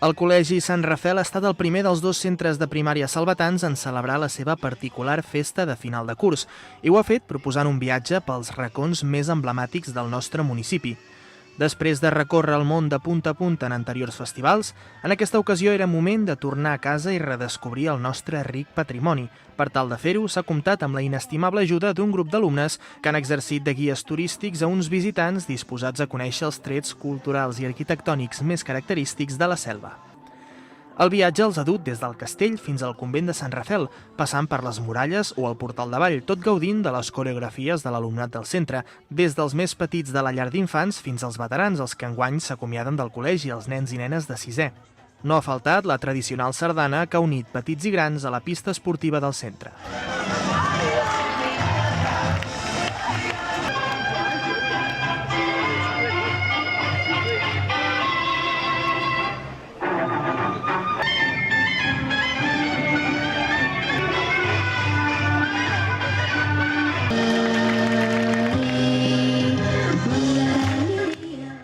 El Col·legi Sant Rafel ha estat el primer dels dos centres de primària salvatans en celebrar la seva particular festa de final de curs i ho ha fet proposant un viatge pels racons més emblemàtics del nostre municipi. Després de recórrer el món de punta a punta en anteriors festivals, en aquesta ocasió era moment de tornar a casa i redescobrir el nostre ric patrimoni. Per tal de fer-ho, s'ha comptat amb la inestimable ajuda d'un grup d'alumnes que han exercit de guies turístics a uns visitants disposats a conèixer els trets culturals i arquitectònics més característics de la selva. El viatge els ha dut des del castell fins al convent de Sant Rafel, passant per les muralles o el portal de Vall, tot gaudint de les coreografies de l'alumnat del centre, des dels més petits de la llar d'infants fins als veterans, els que enguany s'acomiaden del col·legi, els nens i nenes de sisè. No ha faltat la tradicional sardana que ha unit petits i grans a la pista esportiva del centre.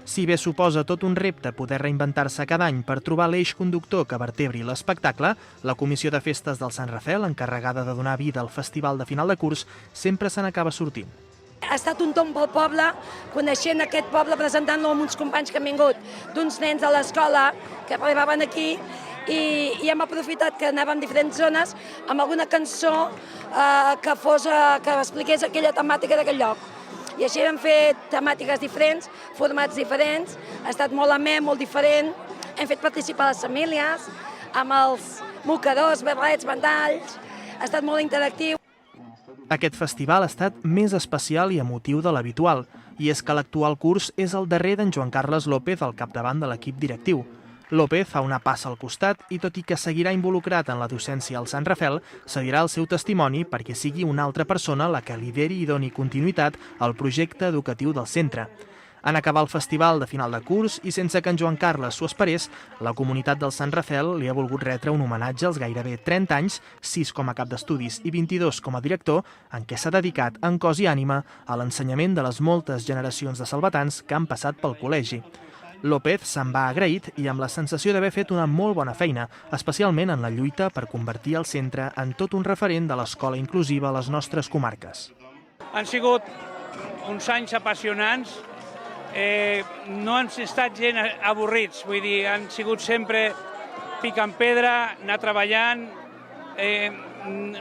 Si bé suposa tot un repte poder reinventar-se cada any per trobar l'eix conductor que vertebri l'espectacle, la Comissió de Festes del Sant Rafel, encarregada de donar vida al festival de final de curs, sempre se n'acaba sortint. Ha estat un tomb pel poble, coneixent aquest poble, presentant-lo amb uns companys que han vingut d'uns nens de l'escola que arribaven aquí i hem aprofitat que anàvem a diferents zones amb alguna cançó que expliqués aquella temàtica d'aquell lloc. I així hem fet temàtiques diferents, formats diferents, ha estat molt amè, molt diferent. Hem fet participar les famílies, amb els mocadors, barrets, bandalls, ha estat molt interactiu. Aquest festival ha estat més especial i emotiu de l'habitual, i és que l'actual curs és el darrer d'en Joan Carles López al capdavant de l'equip directiu. López fa una passa al costat i, tot i que seguirà involucrat en la docència al Sant Rafel, cedirà el seu testimoni perquè sigui una altra persona la que lideri i doni continuïtat al projecte educatiu del centre. En acabar el festival de final de curs i sense que en Joan Carles s'ho esperés, la comunitat del Sant Rafel li ha volgut retre un homenatge als gairebé 30 anys, 6 com a cap d'estudis i 22 com a director, en què s'ha dedicat en cos i ànima a l'ensenyament de les moltes generacions de salvatans que han passat pel col·legi. López se'n va agraït i amb la sensació d'haver fet una molt bona feina, especialment en la lluita per convertir el centre en tot un referent de l'escola inclusiva a les nostres comarques. Han sigut uns anys apassionants, no han estat gent avorrits, vull dir, han sigut sempre picant pedra, anar treballant,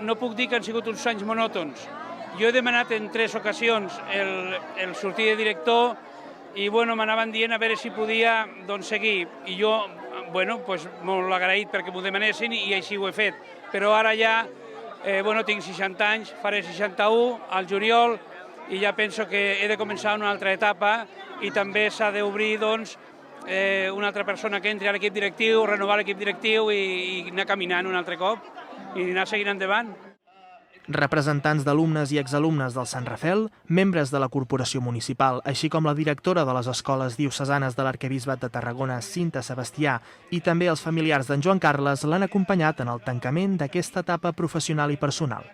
no puc dir que han sigut uns anys monòtons. Jo he demanat en 3 ocasions el sortir de director i m'anaven dient a veure si podia seguir. I jo, molt agraït perquè m'ho demanessin i així ho he fet. Però ara ja, tinc 60 anys, faré 61 al juliol i ja penso que he de començar una altra etapa i també s'ha d'obrir una altra persona que entri a l'equip directiu, renovar l'equip directiu i anar caminant un altre cop i anar seguint endavant. Representants d'alumnes i exalumnes del Sant Rafel, membres de la Corporació Municipal, així com la directora de les escoles diocesanes de l'Arquebisbat de Tarragona, Cinta Sebastià, i també els familiars d'en Joan Carles l'han acompanyat en el tancament d'aquesta etapa professional i personal.